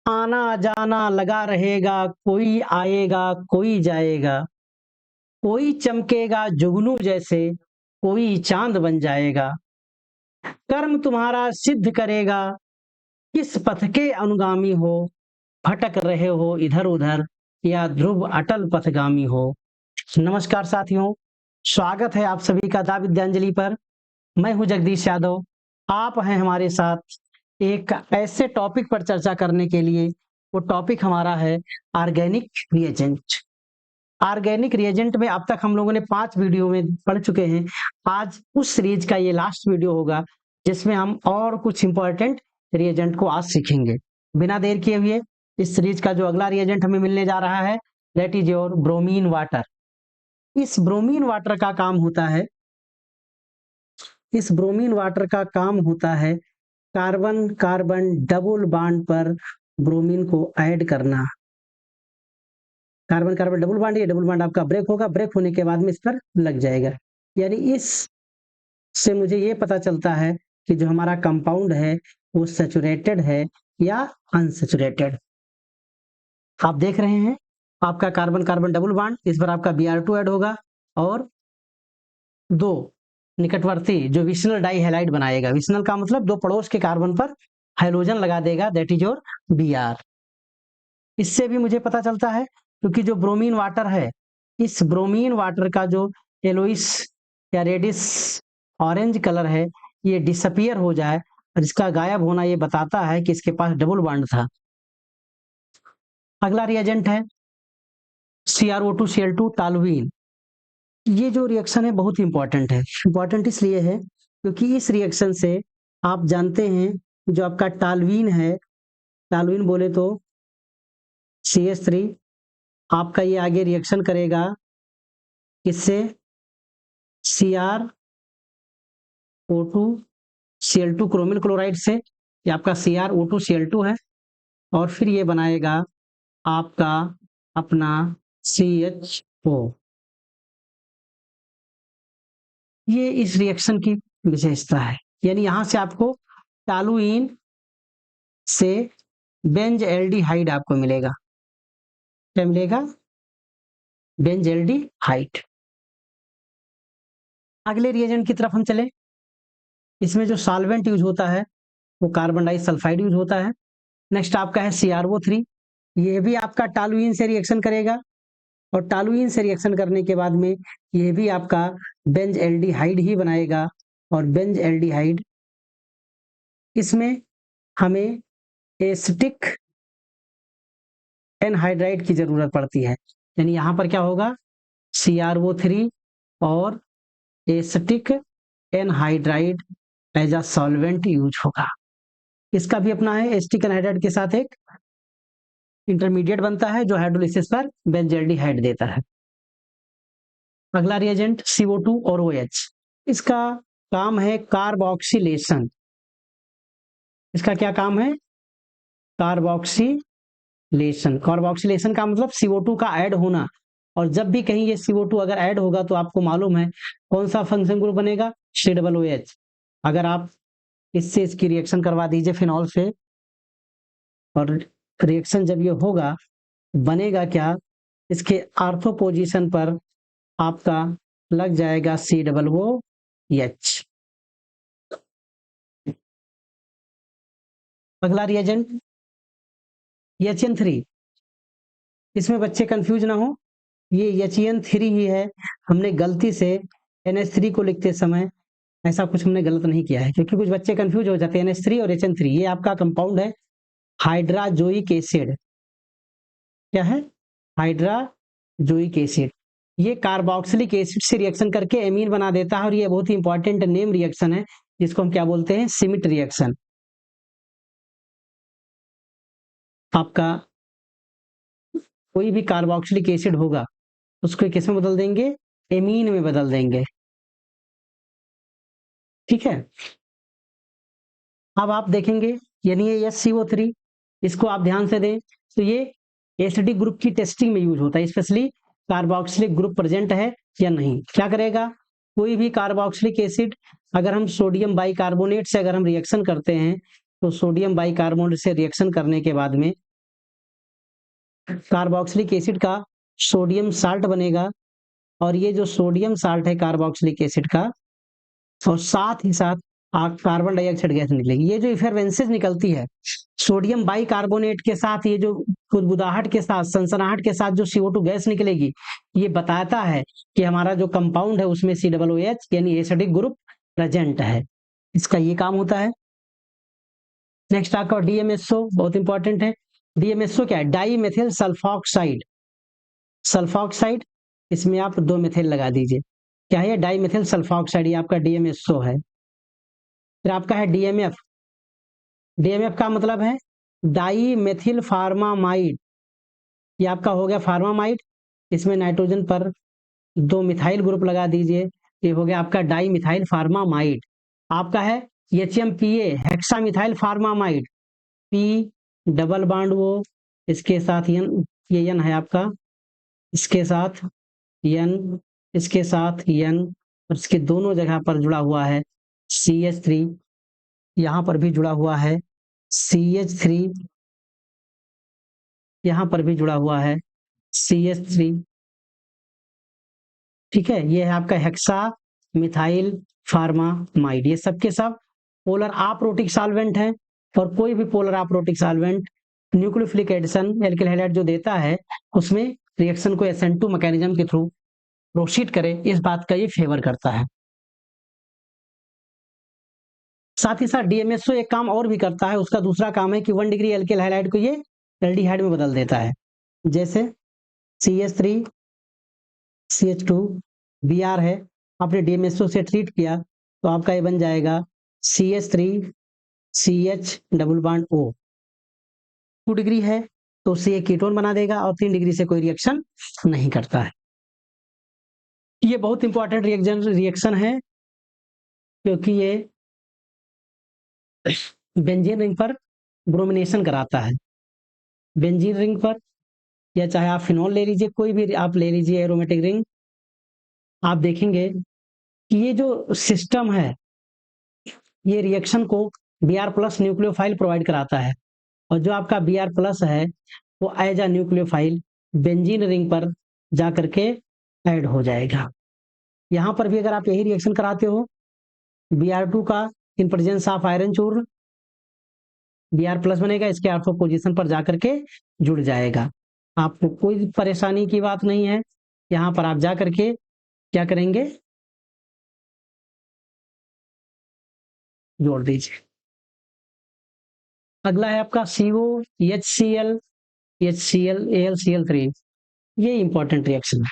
आना जाना लगा रहेगा, कोई आएगा कोई जाएगा, कोई चमकेगा जुगनू जैसे, कोई चांद बन जाएगा। कर्म तुम्हारा सिद्ध करेगा, किस पथ के अनुगामी हो, भटक रहे हो इधर उधर या ध्रुव अटल पथगामी हो। नमस्कार साथियों, स्वागत है आप सभी का दा विद्यांजलि पर। मैं हूं जगदीश यादव। आप हैं हमारे साथ एक ऐसे टॉपिक पर चर्चा करने के लिए। वो टॉपिक हमारा है ऑर्गेनिक रिएजेंट। ऑर्गेनिक रिएजेंट में अब तक हम लोगों ने 5 वीडियो में पढ़ चुके हैं। आज उस सीरीज का ये लास्ट वीडियो होगा जिसमें हम और कुछ इंपॉर्टेंट रिएजेंट को आज सीखेंगे। बिना देर किए हुए इस सीरीज का जो अगला रिएजेंट हमें मिलने जा रहा है, that is your bromine water. इस ब्रोमीन वाटर का काम होता है कार्बन कार्बन डबल बॉन्ड पर ब्रोमीन को ऐड करना। कार्बन कार्बन डबल बॉन्ड, ये डबल बॉन्ड आपका ब्रेक होगा, ब्रेक होने के बाद में इस पर लग जाएगा। यानी इस से मुझे ये पता चलता है कि जो हमारा कंपाउंड है वो सैचुरेटेड है या अनसैचुरेटेड। आप देख रहे हैं आपका कार्बन कार्बन डबल बॉन्ड, इस पर आपका Br2 ऐड होगा और दो निकटवर्ती जो विशनल डाई हैलाइड बनाएगा। विशनल का मतलब दो पड़ोस के कार्बन पर हाइड्रोजन लगा देगा, दैट इज योर Br। इससे भी मुझे पता चलता है क्योंकि जो ब्रोमीन वाटर है, इस ब्रोमीन वाटर का जो येलोइश या रेडिश ऑरेंज कलर है, ये डिसअपियर हो जाए और इसका गायब होना ये बताता है कि इसके पास डबल बॉन्ड था। अगला रिएजेंट है CrO2Cl2 टॉलुईन। ये जो रिएक्शन है बहुत इंपॉर्टेंट है। इंपॉर्टेंट इसलिए है क्योंकि इस रिएक्शन से आप जानते हैं जो आपका टॉलुईन है, टॉलुईन बोले तो CH3, आपका ये आगे रिएक्शन करेगा किससे, CrO2Cl2 क्रोमिल क्लोराइड से। ये आपका CrO2Cl2 है और फिर ये बनाएगा आपका अपना CHO। ये इस रिएक्शन की विशेषता है। यानी यहां से आपको टॉलुईन से बेंजएल्डिहाइड आपको मिलेगा। क्या मिलेगा? बेंजएल्डिहाइड। अगले रिएजेंट की तरफ हम चले। इसमें जो सॉल्वेंट यूज होता है वो कार्बन डाइसल्फाइड यूज होता है। नेक्स्ट आपका है CrO3। ये भी आपका टॉलुईन से रिएक्शन करेगा और टॉलुईन से रिएक्शन करने के बाद में ये भी आपका बेंजएल्डिहाइड ही बनाएगा। और बेंजएल्डिहाइड, इसमें हमें एसिटिक एनहाइड्राइड की जरूरत पड़ती है। यानी यहां पर क्या होगा, CrO3 और acetic anhydride as a solvent use होगा। इसका भी अपना है, एसिटिक एनहाइड्राइड के साथ एक इंटरमीडिएट बनता है जो हाइड्रोलिसिस पर बेंजल्डिहाइड देता है। अगला रिएजेंट CO2 और OH। इसका काम है कार्बोक्सिलेशन। इसका क्या काम है? कार्बोक्सिलेशन। कार्बोक्सिलेशन का मतलब CO2 का ऐड होना। और जब भी कहीं ये CO2 अगर ऐड होगा तो आपको मालूम है कौन सा फंक्शन ग्रुप बनेगा, COOH। अगर आप इससे इसकी रिएक्शन करवा दीजिए फिनॉल से, और रिएक्शन जब ये होगा बनेगा क्या, इसके आर्थो पोजीशन पर आपका लग जाएगा COOH। अगला रिएजेंट HN3। इसमें बच्चे कंफ्यूज ना हो, ये HN3 ही है। हमने गलती से NH3 को लिखते समय ऐसा कुछ हमने गलत नहीं किया है, क्योंकि कुछ बच्चे कंफ्यूज हो जाते हैं NH3 और HN3। ये आपका कंपाउंड है हाइड्राजोइक एसिड। क्या है? Hydrazoic acid. ये कार्बोक्सिलिक एसिड से रिएक्शन करके एमीन बना देता है और ये बहुत ही इंपॉर्टेंट नेम रिएक्शन है जिसको हम क्या बोलते हैं, सिमिट रिएक्शन। आपका कोई भी कार्बोक्सिलिक एसिड होगा उसको किस में बदल देंगे, एमीन में बदल देंगे। ठीक है, अब आप देखेंगे यानी ये SCO3, इसको आप ध्यान से दें तो ये एसिडिक ग्रुप की टेस्टिंग में यूज होता है, स्पेशली कार्बोक्सिलिक ग्रुप प्रेजेंट है या नहीं। क्या करेगा, कोई भी कार्बोक्सिलिक एसिड अगर हम सोडियम बाइकार्बोनेट से अगर हम रिएक्शन करते हैं तो सोडियम बाइकार्बोनेट से रिएक्शन करने के बाद में कार्बोक्सिलिक एसिड का सोडियम साल्ट बनेगा, और ये जो सोडियम साल्ट है कार्बोक्सिलिक एसिड का, और साथ ही साथ कार्बन डाइऑक्साइड गैस निकलेगी। ये जो इफरवेंसेस निकलती है सोडियम बाइकार्बोनेट के साथ, ये जो बुदबुदाहट के साथ, सनसनाहट के साथ जो CO2 गैस निकलेगी, ये बताता है कि हमारा जो कंपाउंड है उसमें COOH यानी एसिडिक ग्रुप प्रेजेंट है। इसका ये काम होता है। नेक्स्ट आपका DMSO बहुत इंपॉर्टेंट है। DMSO क्या है? Die methyl sulphoxide. सल्फॉक्साइड, इसमें आप 2 मेथिल लगा दीजिए। क्या है? डाई मेथिल सल्फॉक्साइड, ये आपका DMSO है। फिर आपका है DMF। DMF का मतलब है डाई मेथिल फार्मामाइड। ये आपका हो गया फार्मामाइड। इसमें नाइट्रोजन पर 2 मिथाइल ग्रुप लगा दीजिए, ये हो गया आपका डाई मिथाइल फार्मामाइड। आपका है HMPA hexa methyl formamide. P double bond वो, इसके साथ N, ये N है आपका, इसके साथ N, इसके साथ N, और इसके दोनों जगह पर जुड़ा हुआ है CH3। यहाँ पर भी जुड़ा हुआ है CH3, यहाँ पर भी जुड़ा हुआ है CH3। ठीक है, ये है आपका हेक्सा मिथाइल फार्मामाइड। ये सब के सब पोलर अप्रोटिक सॉल्वेंट हैं, और कोई भी polar aprotic solvent nucleophilic addition alkyl halide जो देता है, उसमें रिएक्शन को SN2 मैकेनिज्म के थ्रू प्रोसीड करे, इस बात का ये फेवर करता है। साथ ही साथ DMSO एक काम और भी करता है, उसका दूसरा काम है कि 1 डिग्री एल्किल हैलाइड को ये एल्डिहाइड में बदल देता है। जैसे CH3 CH2 Br है, आपने DMSO से ट्रीट किया तो आपका ये बन जाएगा CH3 CH double bond O। 2 degree है तो उससे ये कीटोन बना देगा, और 3 डिग्री से कोई रिएक्शन नहीं करता है। ये बहुत इंपॉर्टेंट रिएक्शन है, क्योंकि ये बेंजीन रिंग पर ब्रोमिनेशन कराता है। बेंजीन रिंग पर, या चाहे आप फिनॉल ले लीजिए, कोई भी आप ले लीजिए एरोमेटिक रिंग, आप देखेंगे कि ये जो सिस्टम है ये रिएक्शन को Br+ न्यूक्लियोफाइल प्रोवाइड कराता है, और जो आपका Br+ है वो as a nucleophile benzene ring पर जाकर के ऐड हो जाएगा। यहाँ पर भी अगर आप यही रिएक्शन कराते हो, Br2 का इन प्रेजेंस ऑफ आयरन चूर्ण Br+ बनेगा, इसके ऑर्थो पोजीशन पर जाकर के जुड़ जाएगा। आपको कोई परेशानी की बात नहीं है, यहाँ पर आप जाकर के क्या करेंगे, जोड़ दीजिए। अगला है आपका CO HCl HCl AlCl3। ये इंपॉर्टेंट रिएक्शन है।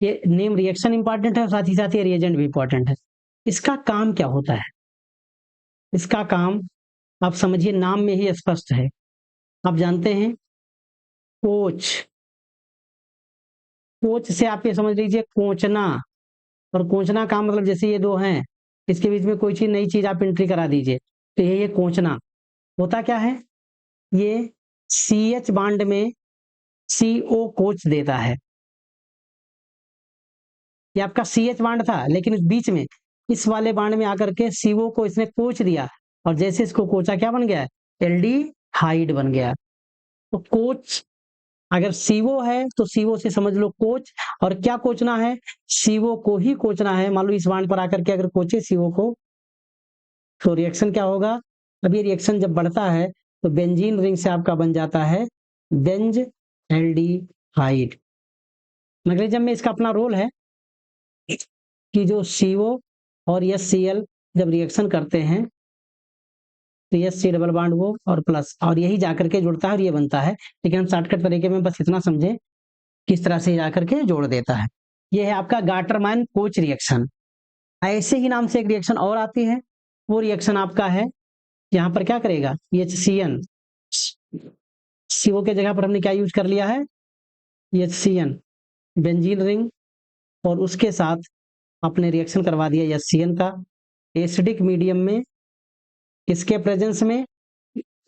ये नेम रिएक्शन इंपॉर्टेंट है, साथ ही साथ ये रिएजेंट भी इंपॉर्टेंट है। इसका काम क्या होता है? इसका काम आप समझिए, नाम में ही स्पष्ट है। आप जानते हैं कोच, कोच से आप ये समझ लीजिए कोचना, और कोचना का मतलब जैसे ये दो हैं, इसके बीच में कोई चीज नई चीज आप एंट्री करा दीजिए, तो ये कोचना होता क्या है, ये CH बांड में CO कोच देता है। ये आपका CH बांड था, लेकिन इस बीच में इस वाले बांड में आकर के CO को इसने कोच दिया, और जैसे इसको कोचा क्या बन गया, एल्डिहाइड बन गया। तो कोच अगर CO है तो CO से समझ लो कोच, और क्या कोचना है, CO को ही कोचना है। मान लो इस बांड पर आकर के अगर कोचे CO को, तो रिएक्शन क्या होगा, अब ये रिएक्शन जब बढ़ता है तो बेंजीन रिंग से आपका बन जाता है बेंज एल्डिहाइड। मैग्नीशियम में इसका अपना रोल है कि जो CO और HCl जब रिएक्शन करते हैं तो HC डबल बॉन्ड वो और प्लस, और यही जाकर के जुड़ता है और ये बनता है। लेकिन हम शॉर्टकट तरीके में बस इतना समझें किस तरह से जाकर के जोड़ देता है। ये है आपका गाटरमैन कोच रिएक्शन। ऐसे ही नाम से एक रिएक्शन और आती है, वो रिएक्शन आपका है, यहाँ पर क्या करेगा, HCN, CO के जगह पर हमने क्या यूज कर लिया है, HCN बेंजीन रिंग, और उसके साथ आपने रिएक्शन करवा दिया HCN का एसिडिक मीडियम में, इसके प्रेजेंस में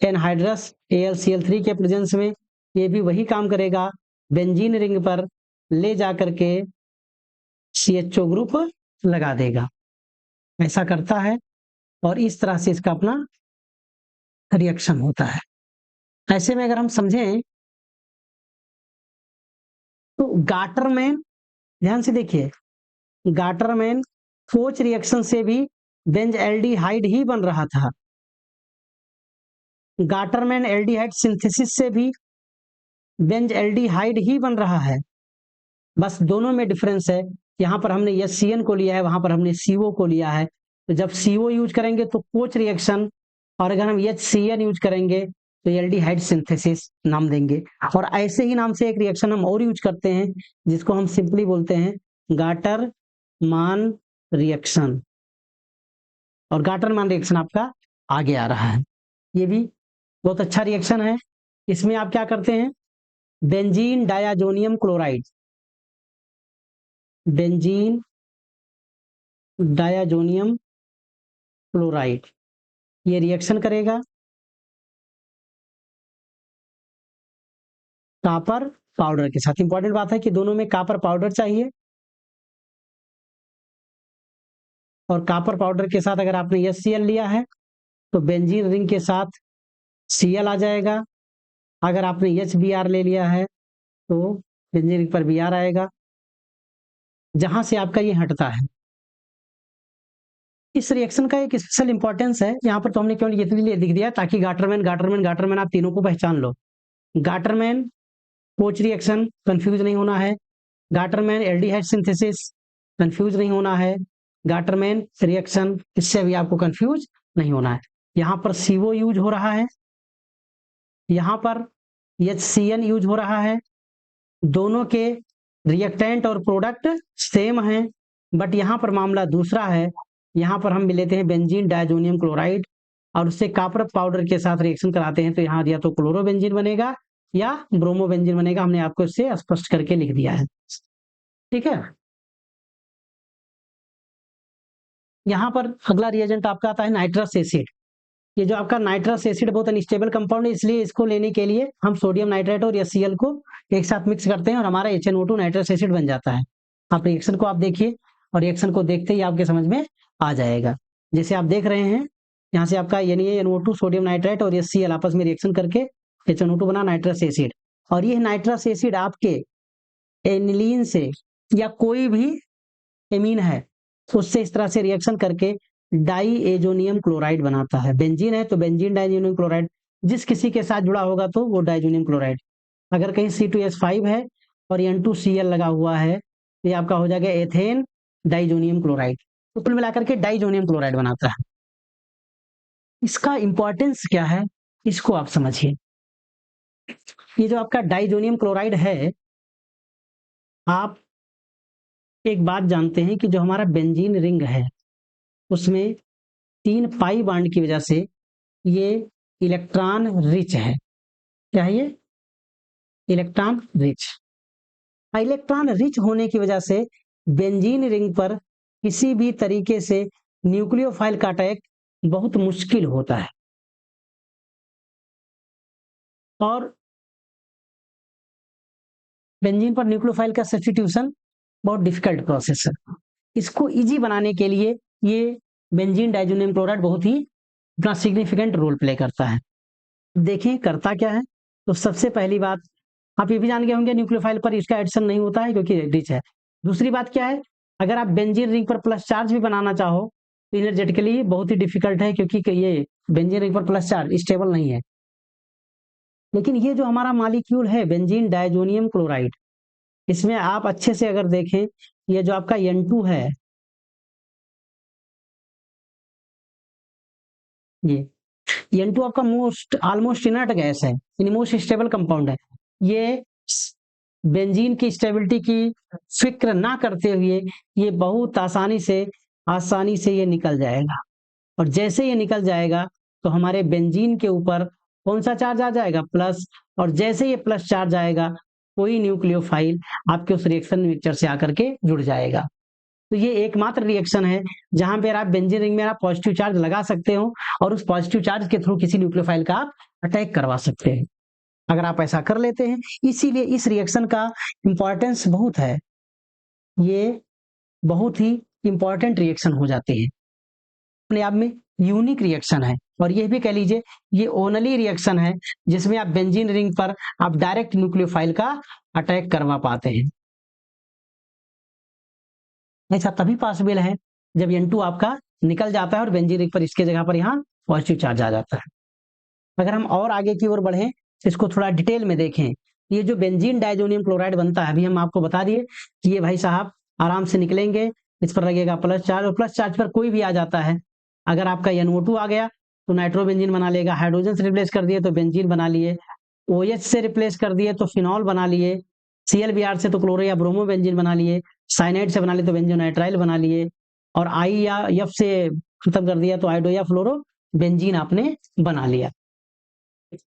एनहाइड्रस AlCl3 के प्रेजेंस में, ये भी वही काम करेगा, बेंजीन रिंग पर ले जाकर के CHO ग्रुप लगा देगा। ऐसा करता है, और इस तरह से इसका अपना रिएक्शन होता है। ऐसे में अगर हम समझें तो गाटरमैन, ध्यान से देखिए, गाटरमैन कोच रिएक्शन से भी बेंजल्डिहाइड ही बन रहा था। गाटरमैन एल्डिहाइड सिंथेसिस से भी बेंजल्डिहाइड ही बन रहा है। बस दोनों में डिफरेंस है, यहाँ पर हमने HCN को लिया है, वहां पर हमने CO को लिया है। तो जब CO यूज करेंगे तो कोच रिएक्शन, और अगर हम HCN यूज करेंगे तो एल्डिहाइड सिंथेसिस नाम देंगे। और ऐसे ही नाम से एक रिएक्शन हम और यूज करते हैं जिसको हम सिंपली बोलते हैं गाटर मान रिएक्शन। और गाटर मान रिएक्शन आपका आगे आ रहा है, ये भी बहुत अच्छा रिएक्शन है। इसमें आप क्या करते हैं, बेंजीन डायाजोनियम क्लोराइड, बेंजीन डायाजोनियम क्लोराइड ये रिएक्शन करेगा कॉपर पाउडर के साथ। इंपॉर्टेंट बात है कि दोनों में कॉपर पाउडर चाहिए, और कॉपर पाउडर के साथ अगर आपने HCl लिया है तो बेंजीन रिंग के साथ Cl आ जाएगा। अगर आपने HBr ले लिया है तो बेंजीन रिंग पर Br आएगा, जहां से आपका ये हटता है। इस रिएक्शन का एक स्पेशल इंपॉर्टेंस है, यहाँ पर तो हमने केवल ये लिख दिया ताकि गाटरमैन गाटरमैन गाटरमैन आप तीनों को पहचान लो। गाटरमैन कोच रिएक्शन, कंफ्यूज नहीं होना है। गाटरमैन एल्डिहाइड सिंथेसिस, कंफ्यूज नहीं होना है। गाटरमैन रिएक्शन, इससे भी आपको कंफ्यूज नहीं होना है। यहाँ पर CO यूज हो रहा है, यहाँ पर HCN यूज हो रहा है। दोनों के रिएक्टेंट और प्रोडक्ट सेम हैं, बट यहाँ पर मामला दूसरा है। यहाँ पर हम लेते हैं बेंजीन डायजोनियम क्लोराइड और उससे कॉपर पाउडर के साथ रिएक्शन कराते हैं, तो यहाँ या तो क्लोरोबेंजीन बनेगा या ब्रोमोबेंजीन बनेगा। हमने आपको इससे स्पष्ट करके लिख दिया है, ठीक है। यहाँ पर अगला रिएजेंट आपका आता है नाइट्रस एसिड। ये जो आपका नाइट्रस एसिड बहुत अनस्टेबल कंपाउंड है, इसलिए इसको लेने के लिए हम सोडियम नाइट्रेट और HCl को एक साथ मिक्स करते हैं और हमारा HNO2 नाइट्रस एसिड बन जाता है। आप रिएक्शन को आप देखिए, और रिएक्शन को देखते ही आपके समझ में आ जाएगा। जैसे आप देख रहे हैं, यहाँ से आपका NaNO2 सोडियम नाइट्रेट और HCl आपस में रिएक्शन करके HNO2 बना नाइट्रस एसिड। और ये नाइट्रस एसिड आपके एनिलीन से या कोई भी एमीन है उससे इस तरह से रिएक्शन करके डाईएजोनियम क्लोराइड बनाता है। बेंजीन है तो बेंजीन डाइजोनियम क्लोराइड, जिस किसी के साथ जुड़ा होगा तो वो डाइजोनियम क्लोराइड। अगर कहीं C2H5 है और N2Cl लगा हुआ है तो ये आपका हो जाएगा एथेन डाइजोनियम क्लोराइड। तो कुल मिलाकर के डाइजोनियम क्लोराइड बनाता है। इसका इंपॉर्टेंस क्या है, इसको आप समझिए। ये जो आपका डाइजोनियम क्लोराइड है, आप एक बात जानते हैं कि जो हमारा बेंजीन रिंग है उसमें 3 पाई बॉन्ड की वजह से ये इलेक्ट्रॉन रिच है। क्या है ये? Electron rich. इलेक्ट्रॉन रिच होने की वजह से बेंजीन रिंग पर किसी भी तरीके से न्यूक्लियोफाइल का अटैक बहुत मुश्किल होता है, और बेंजीन पर न्यूक्लियोफाइल का सब्स्टिट्यूशन बहुत डिफिकल्ट प्रोसेस है। इसको इजी बनाने के लिए ये बेंजीन डाइजोनियम क्लोराइड बहुत ही अपना सिग्निफिकेंट रोल प्ले करता है। देखिए करता क्या है, तो सबसे पहली बात आप ये भी जान गए होंगे न्यूक्लियोफाइल पर इसका एडिशन नहीं होता है क्योंकि रिच है। दूसरी बात क्या है, अगर आप बेंजीन रिंग पर प्लस चार्ज भी बनाना चाहो तो एनर्जेटिकली बहुत ही डिफिकल्ट है, क्योंकि ये बेंजीन रिंग पर प्लस चार्ज स्टेबल नहीं है। लेकिन ये जो हमारा मॉलिक्यूल है बेंजीन डायजोनियम क्लोराइड, इसमें आप अच्छे से अगर देखें, ये जो आपका N2 है, ये N2 आपका मोस्ट ऑलमोस्ट इनर्ट गैस है, मोस्ट स्टेबल कंपाउंड है। ये बेंजीन की स्टेबिलिटी की फिक्र ना करते हुए ये बहुत आसानी से ये निकल जाएगा। और जैसे ये निकल जाएगा तो हमारे बेंजीन के ऊपर कौन सा चार्ज आ जाएगा? प्लस। और जैसे ये प्लस चार्ज आएगा कोई न्यूक्लियोफाइल आपके उस रिएक्शन मिक्सचर से आकर के जुड़ जाएगा। तो ये एकमात्र रिएक्शन है जहां पर आप बेंजीन रिंग में आप पॉजिटिव चार्ज लगा सकते हो और उस पॉजिटिव चार्ज के थ्रू किसी न्यूक्लियोफाइल का आप अटैक करवा सकते हैं, अगर आप ऐसा कर लेते हैं। इसीलिए इस रिएक्शन का इंपॉर्टेंस बहुत है, ये बहुत ही इंपॉर्टेंट रिएक्शन हो जाते हैं अपने आप में। यूनिक रिएक्शन है, और ये भी कह लीजिए ये ओनली रिएक्शन है जिसमें आप बेंजीन रिंग पर आप डायरेक्ट न्यूक्लियोफाइल का अटैक करवा पाते हैं। ऐसा तभी पॉसिबल है जब N2 आपका निकल जाता है और बेंजीन रिंग पर इसके जगह पर यहाँ पॉजिटिव चार्ज आ जाता है। अगर हम और आगे की ओर बढ़ें तो इसको थोड़ा डिटेल में देखें। ये जो बेंजीन डाइजोनियम क्लोराइड बनता है, अभी हम आपको बता दिए कि ये भाई साहब आराम से निकलेंगे, इस पर लगेगा प्लस चार्ज, और प्लस चार्ज पर कोई भी आ जाता है। अगर आपका NO2 आ गया तो नाइट्रोबेंजीन बना लेगा, हाइड्रोजन से रिप्लेस कर दिए तो बेंजीन बना लिए, OH से रिप्लेस कर दिए तो फिनॉल बना लिए, ClBr से तो क्लोरो या ब्रोमो बेंजीन बना लिए, साइनाइड से बना लिए तो बेंजोनाइट्राइल बना लिए, और I या F से खत्म कर दिया तो आइडो या फ्लोरो बेंजीन आपने बना लिया।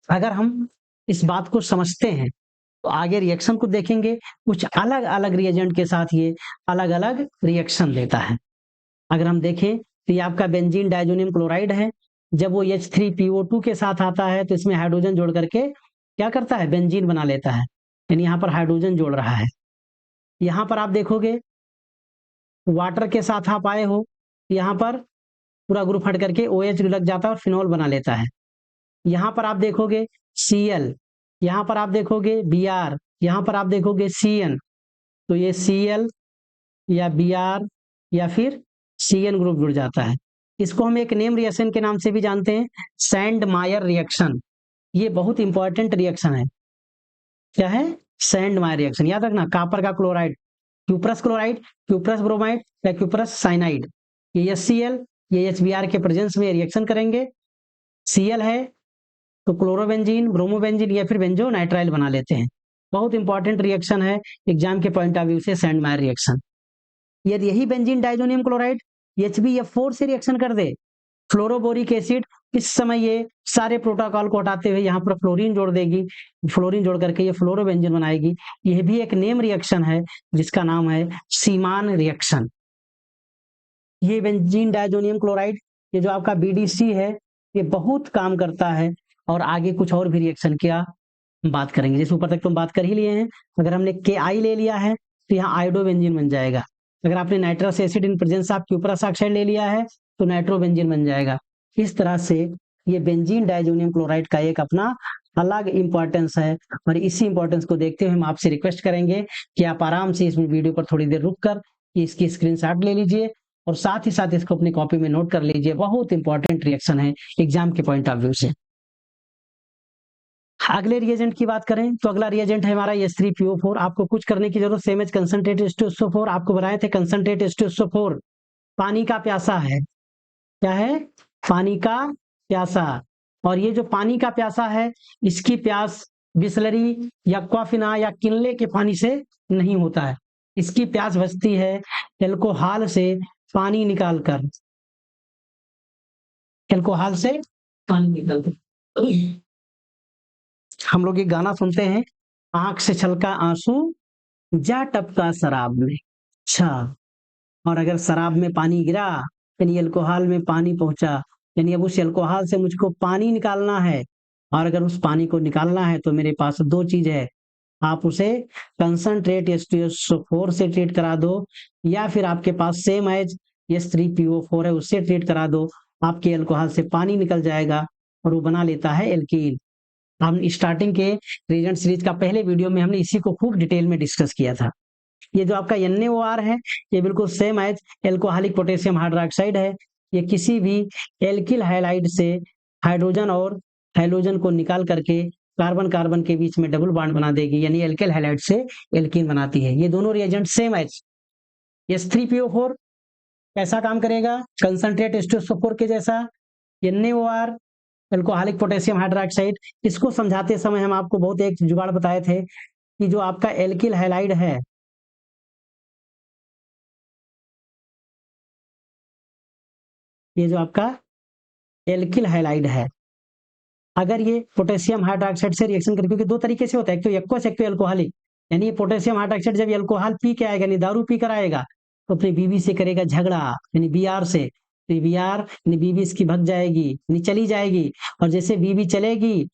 अगर हम इस बात को समझते हैं तो आगे रिएक्शन को देखेंगे, कुछ अलग अलग रिएजेंट के साथ ये अलग अलग रिएक्शन देता है। अगर हम देखें तो ये आपका बेंजीन डाइजोनियम क्लोराइड है, जब वो H3PO2 के साथ आता है तो इसमें हाइड्रोजन जोड़ करके क्या करता है, बेंजीन बना लेता है, यानी यहाँ पर हाइड्रोजन जोड़ रहा है। यहाँ पर आप देखोगे वाटर के साथ आप आए हो, यहाँ पर पूरा ग्रुप हट करके OH लग जाता है और फिनॉल बना लेता है। यहाँ पर आप देखोगे Cl, यहाँ पर आप देखोगे Br, यहाँ पर आप देखोगे Cn, तो ये Cl या Br या फिर Cn ग्रुप जुड़ जाता है। इसको हम एक नेम रिएक्शन के नाम से भी जानते हैं, सैंड मायर रिएक्शन। ये बहुत इंपॉर्टेंट रिएक्शन है। क्या है, सैंड मायर रिएक्शन। याद रखना, कापर का chloride, cuprous chloride, cuprous bromide या क्यूप्रस साइनाइड, ये HCl ये HBr के प्रेजेंस में रिएक्शन करेंगे। Cl है तो क्लोरोबेंजीन, ब्रोमोबेंजीन या फिर बेंजोनाइट्राइल बना लेते हैं। बहुत इंपॉर्टेंट रिएक्शन है एग्जाम के पॉइंट ऑफ व्यू से, सैंड मायर रिएक्शन। यदि यही बेंजीन डाइजोनियम क्लोराइड HbF4 से रिएक्शन कर दे, फ्लोरोबोरिक एसिड, इस समय ये सारे प्रोटोकॉल को हटाते हुए यहाँ पर फ्लोरीन जोड़ देगी, फ्लोरीन जोड़ करके ये फ्लोरोबेंजीन बनाएगी। यह भी एक नेम रिएक्शन है जिसका नाम है सीमान रिएक्शन। ये बेंजीन डाइजोनियम क्लोराइड, ये जो आपका BDC है, ये बहुत काम करता है। और आगे कुछ और भी रिएक्शन क्या बात करेंगे, जैसे ऊपर तक तो हम बात कर ही लिए हैं। अगर हमने KI ले लिया है तो यहाँ आयोडोबेंजीन बन जाएगा। अगर आपने nitrous acid in presence of cuprous oxide ले लिया है तो नाइट्रोबेंजीन बन जाएगा। इस तरह से ये बेंजीन डाइजोनियम क्लोराइड का एक अपना अलग इंपॉर्टेंस है, और इसी इंपॉर्टेंस को देखते हुए हम आपसे रिक्वेस्ट करेंगे कि आप आराम से इस वीडियो पर थोड़ी देर रुक कर इसकी स्क्रीनशॉट ले लीजिए और साथ ही साथ इसको अपनी कॉपी में नोट कर लीजिए। बहुत इंपॉर्टेंट रिएक्शन है एग्जाम के पॉइंट ऑफ व्यू से। अगले रिएजेंट की बात करें तो अगला रिएजेंट है हमारा H3PO4। आपको कुछ करने की जरूरत, सेम एज कंसंट्रेट H2SO4 आपको बनाए थे, कंसंट्रेट H2SO4 पानी का प्यासा है। क्या है, पानी का प्यासा। और ये जो पानी का प्यासा है, इसकी प्यास बिसलरी या क्वाफिना या किनले के पानी से नहीं होता है, इसकी प्यास बुझती है एल्कोहल से पानी निकालकर, एल्कोहल से पानी निकालकर। हम लोग एक गाना सुनते हैं, आंख से छलका आंसू जा टपका शराब में। अच्छा, और अगर शराब में पानी गिरा यानी अल्कोहल में पानी पहुंचा, यानी अब उस अल्कोहल से मुझको पानी निकालना है, और अगर उस पानी को निकालना है तो मेरे पास दो चीज है, आप उसे कंसंट्रेट H2SO4 से ट्रीट करा दो, या फिर आपके पास सेम एज H3PO4 है उससे ट्रीट करा दो, आपके अल्कोहल से पानी निकल जाएगा और वो बना लेता है एल्कीन। हम स्टार्टिंग के रिएजेंट सीरीज का पहले वीडियो में हमने इसी को खूब डिटेल में डिस्कस किया था। ये जो आपका NaOR है, ये बिल्कुल same as alcoholic potassium hydroxide है। ये किसी भी एल्किल हैलाइड से हाइड्रोजन और हैलोजन को निकाल करके कार्बन कार्बन के बीच में डबल बॉन्ड बना देगी, यानी एल्किल हैलाइड से एल्कीन बनाती है। ये दोनों रिएजेंट सेम एज H3PO4 कैसा काम करेगा, कंसंट्रेट H2SO4 के जैसा। NaOR एल्कोहलिक पोटेशियम हाइड्रोक्साइड, इसको समझाते समय हम आपको बहुत एक जुगाड़ बताए थे कि जो आपका एल्किल हैलाइड है, ये जो आपका एल्किल हैलाइड है, अगर ये पोटेशियम हाइड्रोक्साइड से रिएक्शन करे, क्योंकि दो तरीके से होता है, एक तो एक्वस एक तो एल्कोहलिक, यानी ये पोटेशियम हाइड्रोक्साइड जब एल्कोहल पी के आएगा यानी दारू पी कर आएगा तो अपनी बीवी से करेगा झगड़ा, यानी BR से, तो BR यानी बीवी इसकी भग जाएगी यानी चली जाएगी, और जैसे बीवी चलेगी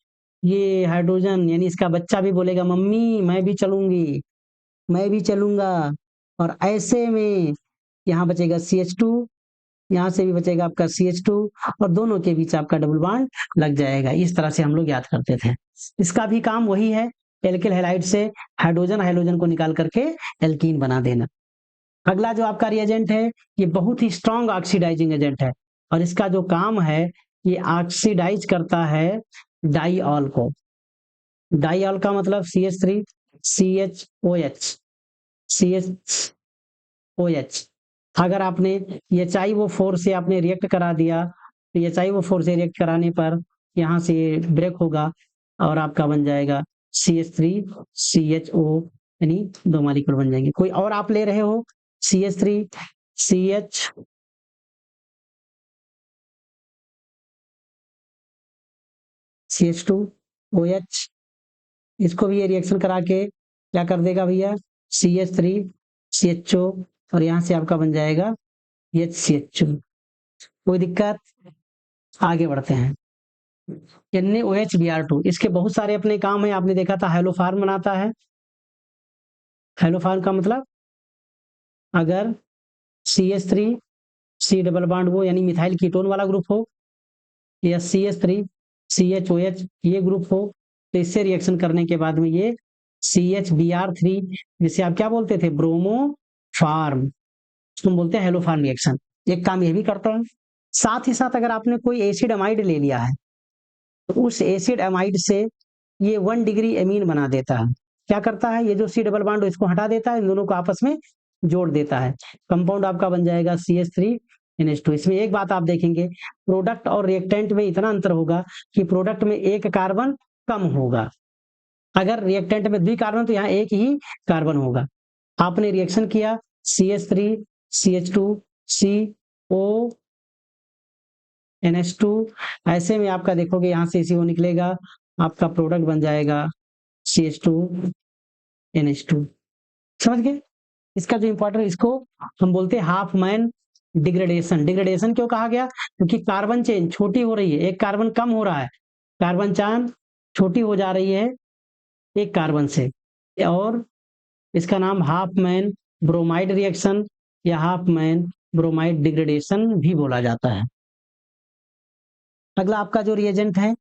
ये हाइड्रोजन यानी इसका बच्चा भी बोलेगा मम्मी मैं भी चलूंगी, मैं भी चलूंगा, और ऐसे में यहाँ बचेगा CH2 यहाँ से भी बचेगा आपका CH2 और दोनों के बीच आपका डबल बॉन्ड लग जाएगा। इस तरह से हम लोग याद करते थे। इसका भी काम वही है, एल्किल हैलाइड से हाइड्रोजन हाइड्रोजन को निकाल करके एल्कीन बना देना। अगला जो आपका रिएजेंट है, ये बहुत ही स्ट्रॉन्ग ऑक्सीडाइजिंग एजेंट है और इसका जो काम है, ये ऑक्सीडाइज करता है डाइऑल को। डाइऑल का मतलब CH3 CHOH CHOH। अगर आपने HiO4 से आपने रिएक्ट करा दिया, तो HiO4 से रिएक्ट कराने पर यहाँ से ब्रेक होगा और आपका बन जाएगा CH3CHO, यानी 2 मॉलिक्यूल बन जाएंगे। कोई और आप ले रहे हो CH3 CH CH2 OH, इसको भी ये रिएक्शन करा के क्या कर देगा भैया, CH3 CHO और यहाँ से आपका बन जाएगा HCHO। कोई दिक्कत? आगे बढ़ते हैं। NaOH Br2, इसके बहुत सारे अपने काम है। आपने देखा था हेलोफार्म बनाता है। हेलोफार्म का मतलब अगर CH3 C डबल बॉन्ड हो, यानी मिथाइल कीटोन वाला ग्रुप हो, या CH3 CHOH ये ग्रुप हो, तो इससे रिएक्शन करने के बाद में ये CHBr3, जिसे आप क्या बोलते थे, ब्रोमो फार्म, उसको बोलते हैं हेलोफार्म रिएक्शन। एक काम ये भी करता है। साथ ही साथ अगर आपने कोई एसिड अमाइड ले लिया है, तो उस एसिड अमाइड से ये 1 डिग्री एमीन बना देता है। क्या करता है, ये जो C डबल बॉन्ड इसको हटा देता है, इन दोनों को आपस में जोड़ देता है। कंपाउंड आपका बन जाएगा CH3NH2। इसमें एक बात आप देखेंगे, प्रोडक्ट और रिएक्टेंट में इतना अंतर होगा कि प्रोडक्ट में एक कार्बन कम होगा। अगर रिएक्टेंट में 2 कार्बन, तो यहाँ एक ही कार्बन होगा। आपने रिएक्शन किया CH3 CH2 CO NH2, ऐसे में आपका देखोगे यहाँ से CO निकलेगा, आपका प्रोडक्ट बन जाएगा CH2 NH2। समझ गए? इसका जो इंपॉर्टेंट, इसको हम बोलते हैं हाफ मैन डिग्रेडेशन। डिग्रेडेशन क्यों कहा गया? क्योंकि कार्बन चेन छोटी हो रही है, एक कार्बन कम हो रहा है, कार्बन चेन छोटी हो जा रही है एक कार्बन से, और इसका नाम हाफ मैन ब्रोमाइड रिएक्शन या हाफ मैन ब्रोमाइड डिग्रेडेशन भी बोला जाता है। अगला आपका जो रिएजेंट है,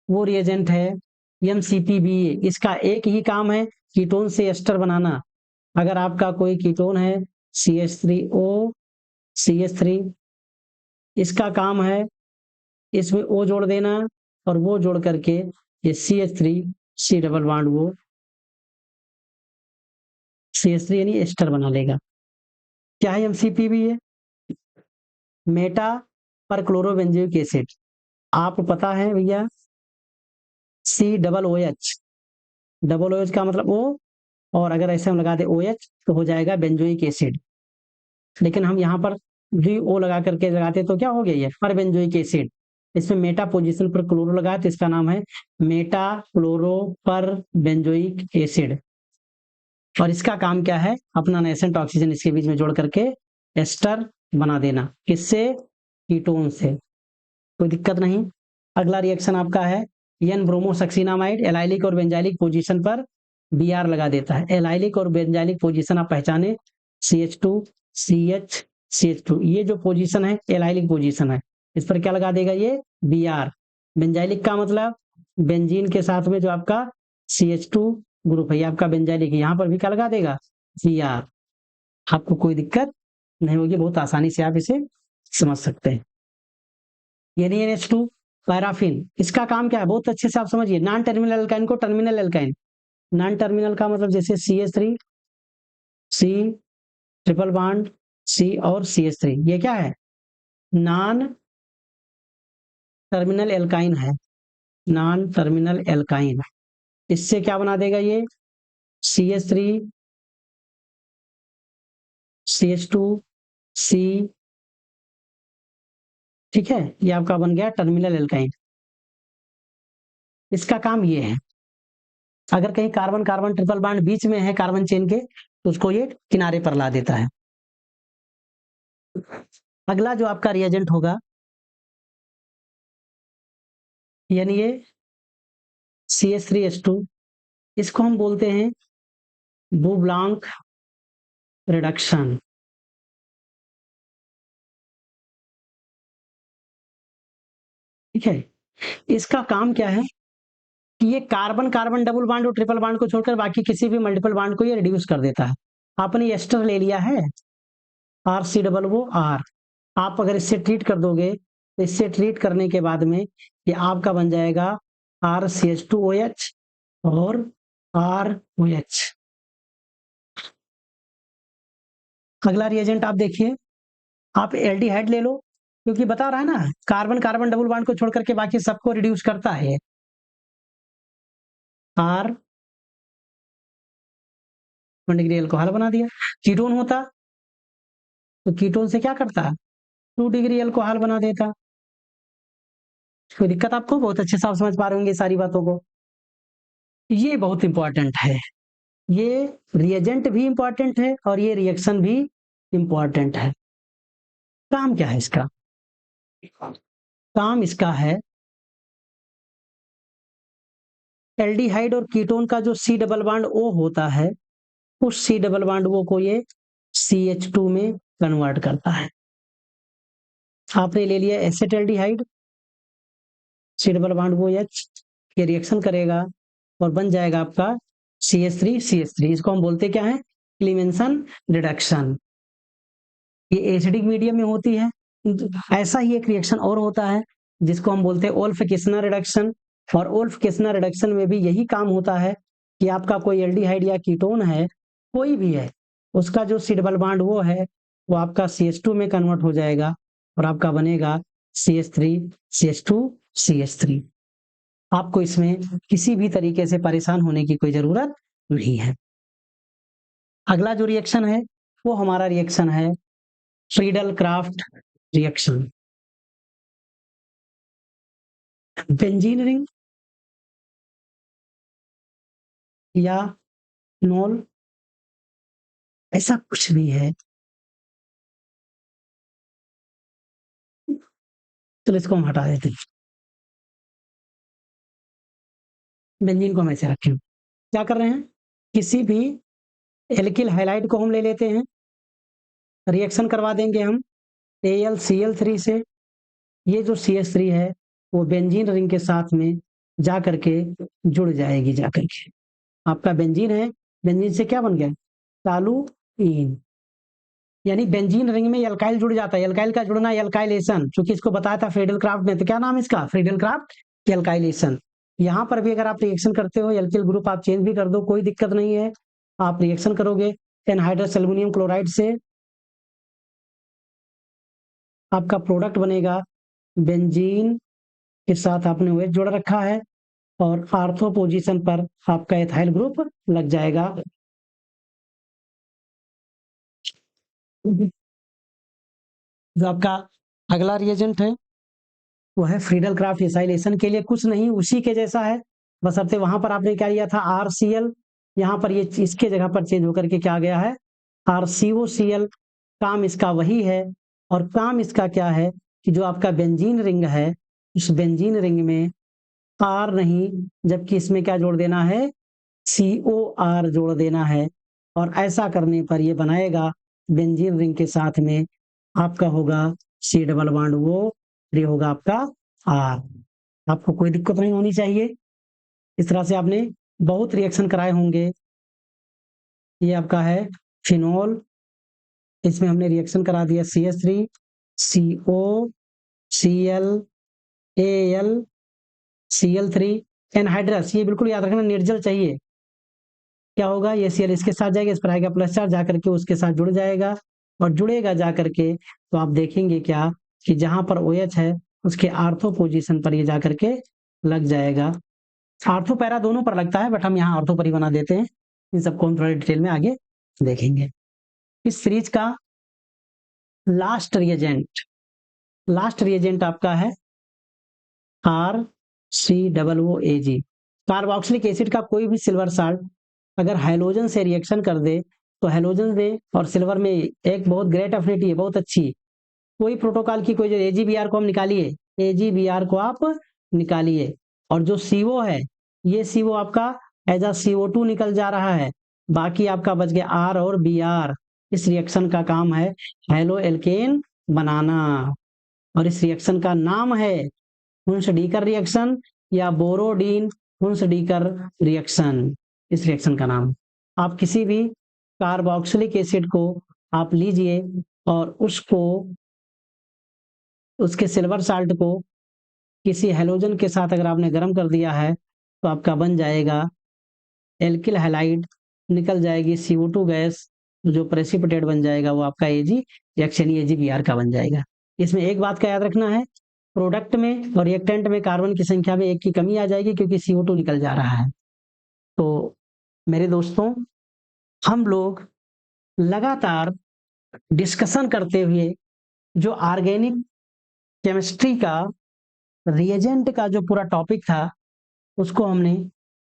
वो रिएजेंट है MCPBA। इसका एक ही काम है, कीटोन से एस्टर बनाना। अगर आपका कोई कीटोन है CH3O CH3, इसका काम है इसमें O जोड़ देना और वो जोड़ करके ये CH3 C डबल बॉन्ड वो CH3 यानी एस्टर बना लेगा। क्या है MCPBA? मेटा पर क्लोरोबेंजोइक एसिड। आप पता है भैया, COOH, डबल OH का मतलब O, और अगर ऐसे हम लगा दे OH तो हो जाएगा बेंजोइक एसिड। लेकिन हम यहाँ पर भी O लगा करके लगाते तो क्या हो गया, ये पर बेंजोइक एसिड। इसमें मेटा पोजीशन पर क्लोरो लगाया तो इसका नाम है मेटा क्लोरो पर बेंजोइक एसिड। और इसका काम क्या है, अपना नेसेंट ऑक्सीजन इसके बीच में जोड़ करके एस्टर बना देना। किससे? कीटोन से। कोई दिक्कत नहीं। अगला रिएक्शन आपका है एन ब्रोमोसक्सिनामाइड। एलाइलिक और बेंजाइलिक पोजीशन पर Br लगा देता है। एलाइलिक और बेंजाइलिक पोजीशन आप पहचाने, CH2 CH CH2, ये जो पोजीशन है एलाइलिक पोजीशन है, इस पर क्या लगा देगा ये Br। बेंजाइलिक का मतलब बेंजीन के साथ में जो आपका CH2 ग्रुप है, ये आपका बेंजाइलिक है, यहाँ पर भी क्या लगा देगा Br। आपको कोई दिक्कत नहीं होगी, बहुत आसानी से आप इसे समझ सकते हैं। NaNH2 पैराफिन, इसका काम क्या है बहुत अच्छे से आप समझिए। नॉन टर्मिनल एल्काइन को टर्मिनल एल्काइन, नॉन टर्मिनल का मतलब जैसे CH3 C triple bond C और CH3, ये क्या है, नॉन टर्मिनल एल्काइन है, नॉन टर्मिनल एल्काइन। इससे क्या बना देगा ये CH3 CH2 C, ठीक है, ये आपका बन गया टर्मिनल एल्काइन। इसका काम ये है, अगर कहीं कार्बन कार्बन ट्रिपल बॉन्ड बीच में है कार्बन चेन के, तो उसको ये किनारे पर ला देता है। अगला जो आपका रिएजेंट होगा, यानी ये CH3H2, इसको हम बोलते हैं बुब्लांक रिडक्शन। ठीक है। इसका काम क्या है कि ये कार्बन कार्बन डबल बॉन्ड और ट्रिपल बॉन्ड को छोड़कर बाकी किसी भी मल्टीपल बॉन्ड को ये रिड्यूस कर देता है। आपने एस्टर ले लिया है, आर सी डबल वो आर, आप अगर इससे ट्रीट कर दोगे तो इससे ट्रीट करने के बाद में ये आपका बन जाएगा R C H two O H और आर ओ एच। अगला रिएजेंट आप देखिए, आप एल्डिहाइड ले लो, क्योंकि बता रहा है ना कार्बन कार्बन डबल बॉन्ड को छोड़ करके बाकी सबको रिड्यूस करता है। आर 1 डिग्री अल्कोहल बना दिया। कीटोन होता तो कीटोन से क्या करता, 2 डिग्री अल्कोहल बना देता। कोई दिक्कत आपको? बहुत अच्छे से आप समझ पा रहे होंगे सारी बातों को। ये बहुत इंपॉर्टेंट है, ये रिएजेंट भी इंपॉर्टेंट है और ये रिएक्शन भी इंपॉर्टेंट है। काम क्या है इसका? काम इसका है एल्डिहाइड और कीटोन का जो सी डबल बॉन्ड ओ होता है, उस सी डबल बॉन्ड ओ को ये CH2 में कन्वर्ट करता है। आपने ले लिया acetaldehyde, C double bond O H, ये रिएक्शन करेगा और बन जाएगा आपका CH3CH3। इसको हम बोलते क्या है, क्लीमेंसन रिडक्शन। ये एसिडिक मीडियम में होती है। ऐसा ही एक रिएक्शन और होता है जिसको हम बोलते हैं ओल्फ-किस्ना रिडक्शन, और ओल्फ-किस्ना रिडक्शन में भी यही काम होता है कि आपका कोई एल्डिहाइड या कीटोन है, कोई भी है, उसका जो सी डबल बॉन्ड वो है वो आपका CH2 में कन्वर्ट हो जाएगा और आपका बनेगा CH3CH2CH3। आपको इसमें किसी भी तरीके से परेशान होने की कोई जरूरत नहीं है। अगला जो रिएक्शन है वो हमारा रिएक्शन है Friedel craft reaction. Benzene ring या नॉल, ऐसा कुछ भी है, चलो इसको हम हटा देते हैं, बेंजीन को हम ऐसे रखें। क्या कर रहे हैं, किसी भी एल्किल हैलाइड को हम ले लेते हैं, रिएक्शन करवा देंगे हम AlCl3 से। ये जो CH3 है वो बेंजीन रिंग के साथ में जा करके जुड़ जाएगी, जा करके आपका बेंजीन है, बेंजीन से क्या बन गया, टॉलुइन। यानी बेंजीन रिंग में एल्काइल जुड़ जाता है, एल्काइल का जुड़ना एल्काइलेशन, क्योंकि इसको बताया था फ्रीडल क्राफ्ट में, तो क्या नाम है इसका, फ्रीडल क्राफ्ट एल्काइलेशन। यहाँ पर भी अगर आप रिएक्शन करते हो एल्किल ग्रुप आप चेंज भी कर दो, कोई दिक्कत नहीं है। आप रिएक्शन करोगे एनहाइड्रस एल्युमिनियम क्लोराइड से, आपका प्रोडक्ट बनेगा बेंजीन के साथ आपने OH जोड़ रखा है और आर्थो पोजीशन पर आपका एथाइल ग्रुप लग जाएगा। जो आपका अगला रिएजेंट है वो है फ्रीडल क्राफ्ट एसाइलेशन के लिए कुछ नहीं, उसी के जैसा है, बस अब वहां पर आपने क्या लिया था RCl, यहाँ पर ये इसके जगह पर चेंज होकर के क्या गया है RCOCl। काम इसका वही है, और काम इसका क्या है कि जो आपका बेंजीन रिंग है उस बेंजीन रिंग में R नहीं, जबकि इसमें क्या जोड़ देना है, COR जोड़ देना है, और ऐसा करने पर ये बनाएगा बेंजीन रिंग के साथ में आपका होगा C डबल बॉन्ड वो, ये होगा आपका R। आपको कोई दिक्कत नहीं होनी चाहिए। इस तरह से आपने बहुत रिएक्शन कराए होंगे। ये आपका है फिनोल, इसमें हमने रिएक्शन करा दिया CH3 CO Cl Al Cl3 anhydrous, ये बिल्कुल याद रखना निर्जल चाहिए। क्या होगा, ये Cl इसके साथ जाएगा, इस पर आएगा प्लस चार्ज, जाकर के उसके साथ जुड़ जाएगा, और जुड़ेगा जाकर के तो आप देखेंगे क्या कि जहां पर OH है उसके आर्थो पोजीशन पर ये जाकर के लग जाएगा। आर्थो पैरा दोनों पर लगता है, बट हम यहाँ आर्थो पर ही बना देते हैं। इन सबको हम थोड़ा डिटेल में आगे देखेंगे। इस सीरीज का लास्ट रिएजेंट आपका है RCOOAg। कार्बोक्सिलिक एसिड का कोई भी सिल्वर साल्ट अगर हैलोजन से रिएक्शन कर दे तो हैलोजन से और सिल्वर में एक बहुत ग्रेट एफिनिटी है, बहुत अच्छी। कोई प्रोटोकॉल की कोई जो AgBr को हम निकालिए, AgBr को आप निकालिए, और जो CO है ये CO आपका एज अ CO2 निकल जा रहा है, बाकी आपका बच गया R और Br। इस रिएक्शन का काम है हेलो एल्केन बनाना, और इस रिएक्शन का नाम है हुन्सडीकर रिएक्शन या बोरोडीन हुन्सडीकर रिएक्शन, इस रिएक्शन का नाम। आप किसी भी कार्बोक्सिलिक एसिड को आप लीजिए और उसको, उसके सिल्वर साल्ट को किसी हैलोजन के साथ अगर आपने गर्म कर दिया है तो आपका बन जाएगा एल्किल हैलाइड, निकल जाएगी CO2 गैस, जो प्रेसिपिटेट बन जाएगा वो आपका Ag रिएक्शन AgBr का बन जाएगा। इसमें एक बात का याद रखना है, प्रोडक्ट में और रिएक्टेंट में कार्बन की संख्या में एक की कमी आ जाएगी क्योंकि CO2 निकल जा रहा है। तो मेरे दोस्तों, हम लोग लगातार डिस्कशन करते हुए जो ऑर्गेनिक केमिस्ट्री का रिएजेंट का जो पूरा टॉपिक था उसको हमने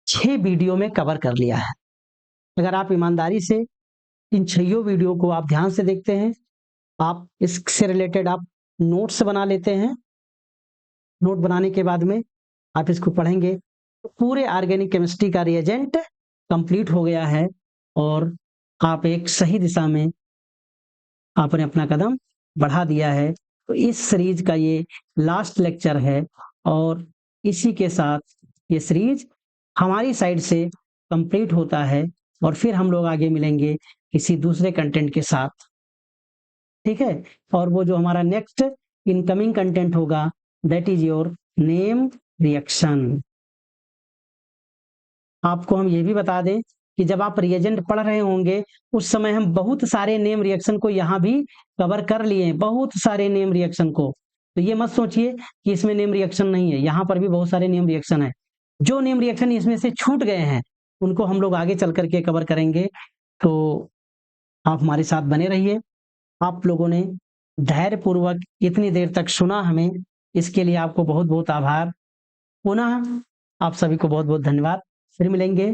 6 वीडियो में कवर कर लिया है। अगर आप ईमानदारी से इन 6 वीडियो को आप ध्यान से देखते हैं, आप इससे रिलेटेड आप नोट्स बना लेते हैं, नोट बनाने के बाद में आप इसको पढ़ेंगे तो पूरे ऑर्गेनिक केमिस्ट्री का रिएजेंट कंप्लीट हो गया है और आप एक सही दिशा में आपने अपना कदम बढ़ा दिया है। तो इस सीरीज का ये लास्ट लेक्चर है और इसी के साथ ये सीरीज हमारी साइड से कंप्लीट होता है और फिर हम लोग आगे मिलेंगे किसी दूसरे कंटेंट के साथ, ठीक है। और वो जो हमारा नेक्स्ट इनकमिंग कंटेंट होगा that is your name reaction. आपको हम ये भी बता दें कि जब आप रिएजेंट पढ़ रहे होंगे उस समय हम बहुत सारे नेम रिएक्शन को यहाँ भी कवर कर लिए हैं, बहुत सारे नेम रिएक्शन को। तो ये मत सोचिए कि इसमें नेम रिएक्शन नहीं है, यहाँ पर भी बहुत सारे नेम रिएक्शन है। जो नेम रिएक्शन इसमें से छूट गए हैं उनको हम लोग आगे चल करके कवर करेंगे। तो आप हमारे साथ बने रहिए। आप लोगों ने धैर्यपूर्वक इतनी देर तक सुना हमें, इसके लिए आपको बहुत बहुत आभार। पुनः आप सभी को बहुत बहुत धन्यवाद। फिर मिलेंगे